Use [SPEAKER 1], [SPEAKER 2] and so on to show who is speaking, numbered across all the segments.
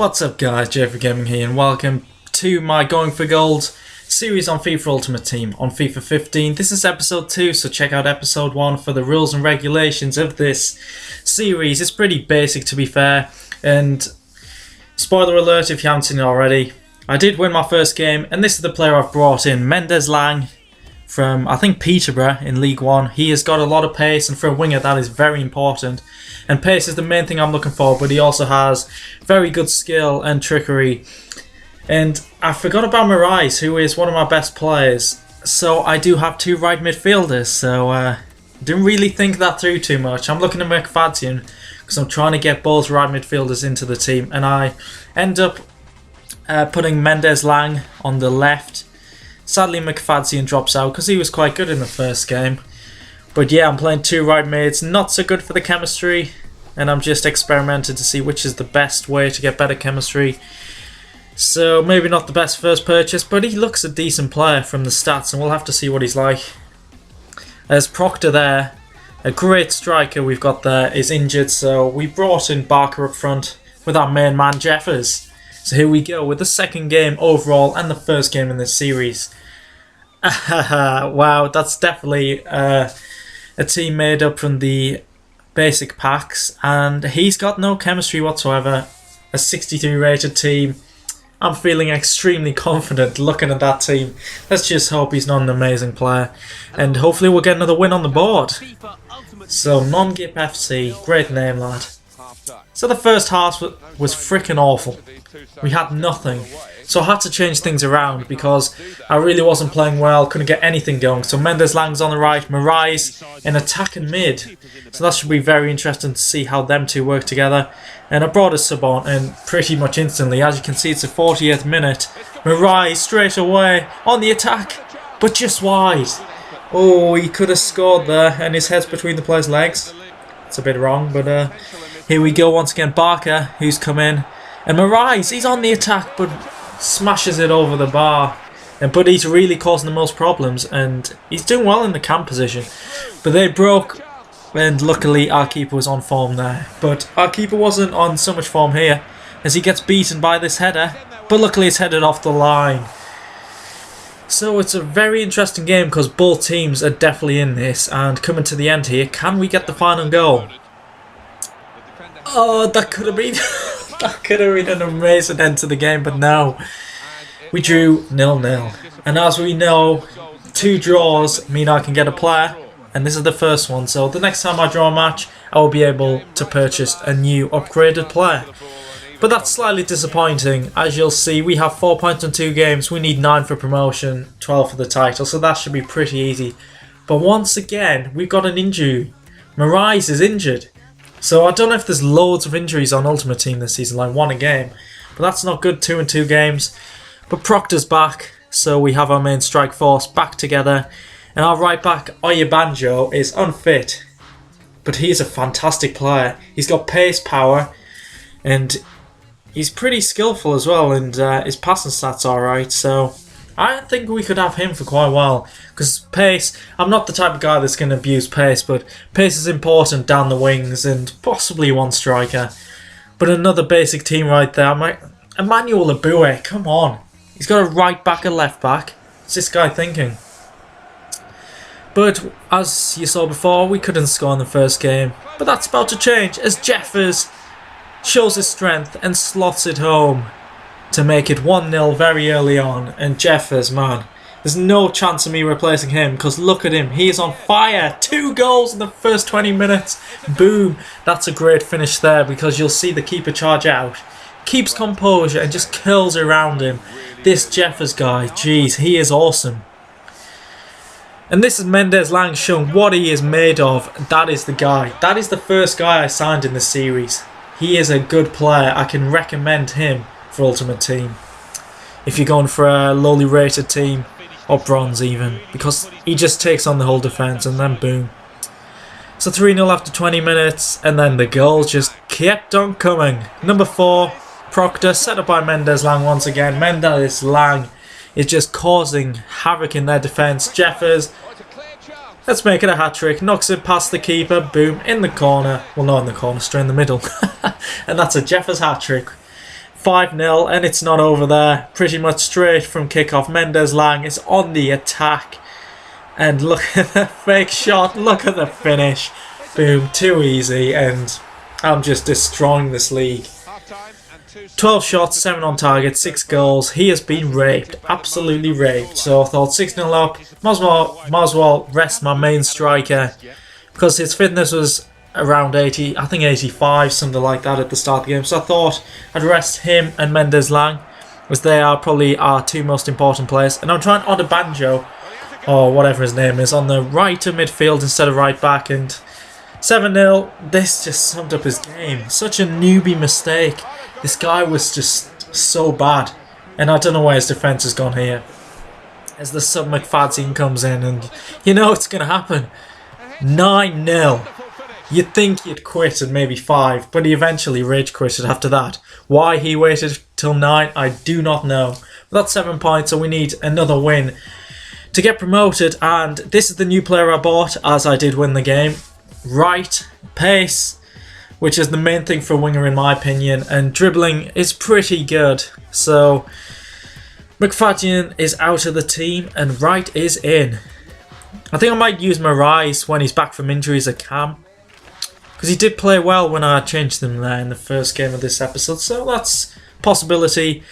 [SPEAKER 1] What's up guys, JayFerGaming here and welcome to my Going for Gold series on FIFA Ultimate Team on FIFA 15. This is episode 2, so check out episode 1 for the rules and regulations of this series. It's pretty basic to be fair, and spoiler alert if you haven't seen it already, I did win my first game and this is the player I've brought in, Mendes Lang from I think Peterborough in League 1. He has got a lot of pace, and for a winger that is very important. And pace is the main thing I'm looking for, but he also has very good skill and trickery. And I forgot about Marais, who is one of my best players. So I do have two right midfielders, so didn't really think that through too much. I'm looking at McFadzean because I'm trying to get both right midfielders into the team, and I end up putting Mendes Lang on the left. Sadly McFadzean drops out because he was quite good in the first game. But yeah, I'm playing two right mids, not so good for the chemistry, and I'm just experimenting to see which is the best way to get better chemistry. So maybe not the best first purchase, but he looks a decent player from the stats, and we'll have to see what he's like. There's Proctor there, a great striker we've got there, is injured, so we brought in Barker up front with our main man Jeffers. So here we go with the second game overall and the first game in this series. Wow, that's definitely a team made up from the basic packs, and he's got no chemistry whatsoever. A 63 rated team. I'm feeling extremely confident looking at that team. Let's just hope he's not an amazing player, and hopefully we'll get another win on the board. So Non-Gip FC, great name lad. So the first half was freaking awful. We had nothing. So I had to change things around because I really wasn't playing well, couldn't get anything going. So Mendes Lang's on the right, Marais in attack and mid. So that should be very interesting to see how them two work together. And I brought a sub on, and pretty much instantly, as you can see, it's the 40th minute. Marais straight away on the attack, but just wide. Oh, he could have scored there, and his head's between the player's legs. It's a bit wrong, but here we go once again. Barker, who's come in. And Marais, he's on the attack, but smashes it over the bar. But he's really causing the most problems, and he's doing well in the camp position. But they broke, and luckily our keeper was on form there. But our keeper wasn't on so much form here, as he gets beaten by this header. But luckily it's headed off the line. So it's a very interesting game because both teams are definitely in this. And coming to the end here, can we get the final goal? Oh, that could have been... that could have been an amazing end to the game, but no. We drew 0-0. And as we know, 2 draws mean I can get a player, and this is the first one. So the next time I draw a match, I will be able to purchase a new upgraded player. But that's slightly disappointing. As you'll see, we have 4 points in 2 games. We need 9 for promotion, 12 for the title, so that should be pretty easy. But once again, we've got an injury. Marais is injured. So I don't know if there's loads of injuries on Ultimate Team this season, like 1 a game. But that's not good, 2 in 2 games. But Proctor's back, so we have our main strike force back together. And our right back, Oyebanjo, is unfit. But he's a fantastic player. He's got pace, power, and he's pretty skillful as well. And his passing stats are alright, so I think we could have him for quite a while. Because pace, I'm not the type of guy that's going to abuse pace, but pace is important down the wings and possibly one striker. But another basic team right there. Emmanuel Abue, come on. He's got a right back and left back. What's this guy thinking? But as you saw before, we couldn't score in the first game. But that's about to change as Jeffers shows his strength and slots it home to make it 1-0 very early on. And Jeffers, man, there's no chance of me replacing him because look at him, he is on fire. 2 goals in the first 20 minutes. Boom, that's a great finish there because you'll see the keeper charge out, keeps composure and just curls around him. This Jeffers guy, jeez, he is awesome. And this is Mendes Lang showing what he is made of. That is the guy. That is the first guy I signed in this series. He is a good player. I can recommend him for Ultimate Team if you're going for a lowly rated team, or bronze even, because he just takes on the whole defence, and then boom. So 3-0 after 20 minutes, and then the goals just kept on coming. Number 4, Proctor, set up by Mendes Lang once again. Mendes Lang is just causing havoc in their defence. Jeffers, let's make it a hat-trick, knocks it past the keeper, boom, in the corner. Well, not in the corner, straight in the middle. And that's a Jeffers hat-trick. 5-0, and it's not over there. Pretty much straight from kickoff. Mendes Lang is on the attack. And look at the fake shot. Look at the finish. Boom. Too easy. And I'm just destroying this league. 12 shots, 7 on target, 6 goals. He has been raped. Absolutely raped. So I thought 6-0 up. Might as well rest my main striker. Because his fitness was around 80, I think 85, something like that at the start of the game. So I thought I'd rest him and Mendes Lang, as they are probably our two most important players. And I'm trying Odebanjo, or whatever his name is, on the right of midfield instead of right back. And 7-0, this just summed up his game. Such a newbie mistake. This guy was just so bad. And I don't know where his defence has gone here. As the sub McFadzean comes in, and you know it's going to happen. 9-0. You'd think he'd quit at maybe 5, but he eventually rage quitted after that. Why he waited till 9, I do not know. But that's 7 points, so we need another win to get promoted. And this is the new player I bought, as I did win the game. Right, pace, which is the main thing for a winger in my opinion, and dribbling is pretty good. So McFadzean is out of the team, and Wright is in. I think I might use Marais when he's back from injuries at Cam, because he did play well when I changed him there in the first game of this episode, so that's a possibility.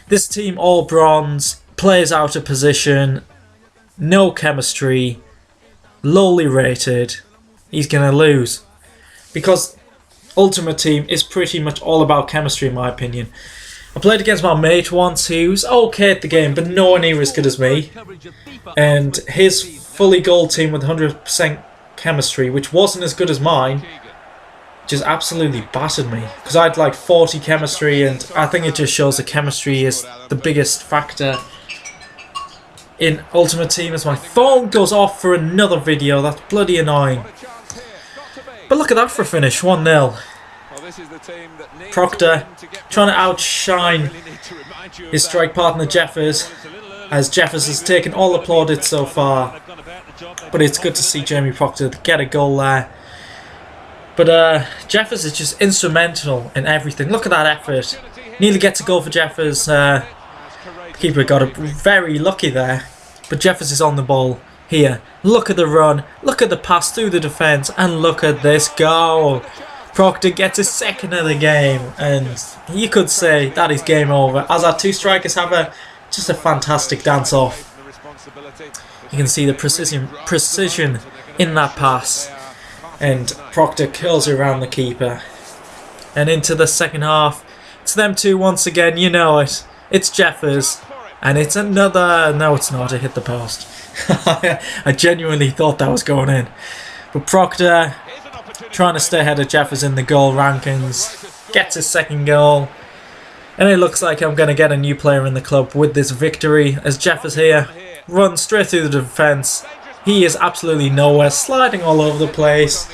[SPEAKER 1] This team, all bronze, players out of position, no chemistry, lowly rated. He's going to lose, because Ultimate Team is pretty much all about chemistry in my opinion. I played against my mate once who's okay at the game, but nowhere near as good as me. And his fully gold team with 100% chemistry, which wasn't as good as mine, just absolutely battered me. Because I had like 40 chemistry, and I think it just shows that chemistry is the biggest factor in Ultimate Team. As my phone goes off for another video, that's bloody annoying. But look at that for a finish, 1-0. Proctor trying to outshine his strike partner Jeffers, as Jeffers has taken all the plaudits so far. But it's good to see Jamie Proctor get a goal there. But Jeffers is just instrumental in everything. Look at that effort. Nearly gets a goal for Jeffers. Keeper got very lucky there. But Jeffers is on the ball here. Look at the run. Look at the pass through the defence. And look at this goal. Proctor gets his second of the game, and you could say that is game over, as our two strikers have just a fantastic dance off. You can see the precision in that pass, and Proctor curls around the keeper. And into the second half, it's them two once again, you know it. It's Jeffers, and it's another... No, it's not, it hit the post. I genuinely thought that was going in. But Proctor, trying to stay ahead of Jeffers in the goal rankings, gets his second goal. And it looks like I'm going to get a new player in the club with this victory, as Jeffers here runs straight through the defence. He is absolutely nowhere, sliding all over the place.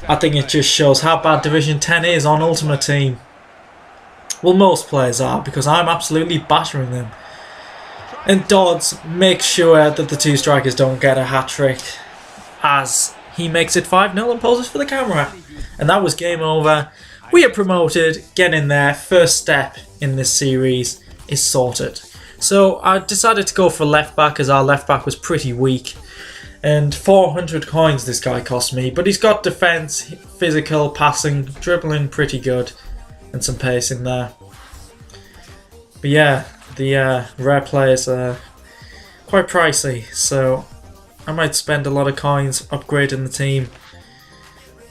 [SPEAKER 1] I think it just shows how bad Division 10 is on Ultimate Team. Well, most players are, because I'm absolutely battering them. And Dodds makes sure that the two strikers don't get a hat-trick, as he makes it 5-0 and poses for the camera. And that was game over. We are promoted. Get in there. First step in this series is sorted. So I decided to go for left back, as our left back was pretty weak. And 400 coins this guy cost me. But he's got defence, physical, passing, dribbling pretty good. And some pace in there. But yeah, the rare players are quite pricey. So I might spend a lot of coins upgrading the team.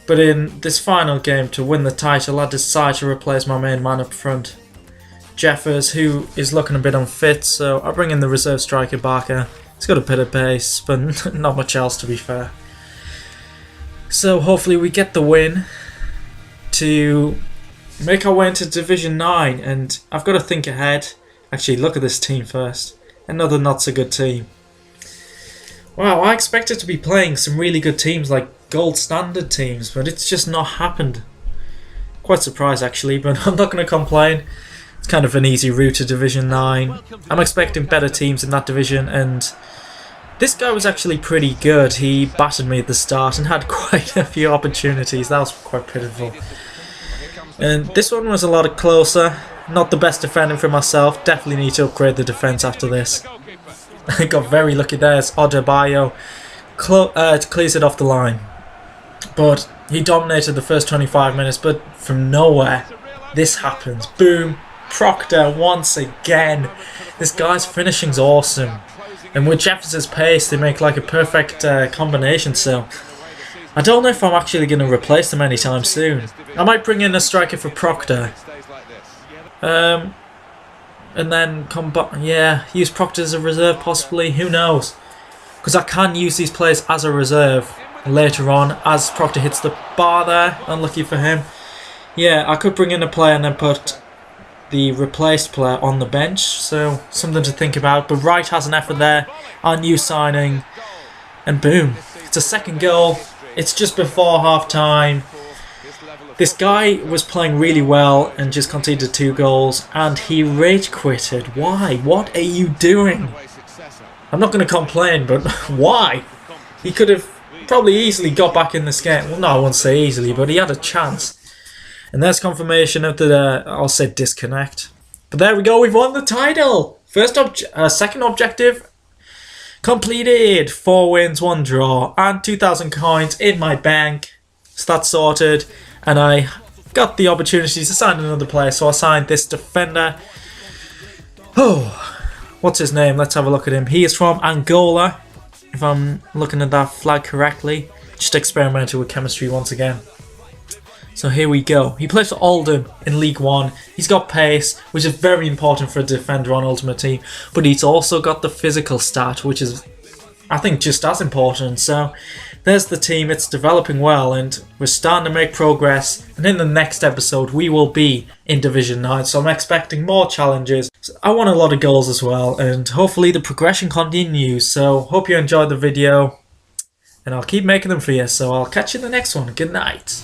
[SPEAKER 1] But in this final game to win the title, I decided to replace my main man up front, Jeffers, who is looking a bit unfit, so I bring in the reserve striker Barker. He's got a bit of pace, but not much else to be fair. So hopefully we get the win to make our way into Division 9, and I've got to think ahead. Actually, look at this team first. Another not so good team. Wow, I expected to be playing some really good teams, like gold standard teams, but it's just not happened. Quite surprised actually, but I'm not going to complain. It's kind of an easy route to Division 9. I'm expecting better teams in that division, and this guy was actually pretty good. He battered me at the start and had quite a few opportunities. That was quite pitiful. And this one was a lot closer. not the best defending for myself. Definitely need to upgrade the defence after this. I got very lucky there as Adebayo clears it off the line. But he dominated the first 25 minutes, but from nowhere, this happens. Boom. Proctor once again. This guy's finishing's awesome. And with Jefferson's pace, they make like a perfect combination, so I don't know if I'm actually going to replace them anytime soon. I might bring in a striker for Proctor. And then use Proctor as a reserve possibly, who knows. Because I can use these players as a reserve later on as Proctor hits the bar there, unlucky for him. Yeah, I could bring in a player and then put the replaced player on the bench, so something to think about. But Wright has an effort there, our new signing, and boom, it's a second goal. It's just before half time. This guy was playing really well and just conceded 2 goals, and he rage quitted. Why? What are you doing? I'm not going to complain, but why? He could have probably easily got back in this game. Well, no, I won't say easily, but he had a chance. And there's confirmation of the, I'll say disconnect. But there we go, we've won the title! Second objective completed. 4 wins, 1 draw, and 2,000 coins in my bank. So that's sorted. And I got the opportunity to sign another player, so I signed this defender. Oh, what's his name? Let's have a look at him. He is from Angola, if I'm looking at that flag correctly. Just experimented with chemistry once again. So here we go. He plays for Oldham in League 1. He's got pace, which is very important for a defender on Ultimate Team. But he's also got the physical stat, which is, I think, just as important. So there's the team. It's developing well, and we're starting to make progress. And in the next episode, we will be in Division 9. So I'm expecting more challenges. So I want a lot of goals as well, and hopefully the progression continues. So hope you enjoyed the video, and I'll keep making them for you. So I'll catch you in the next one. Good night.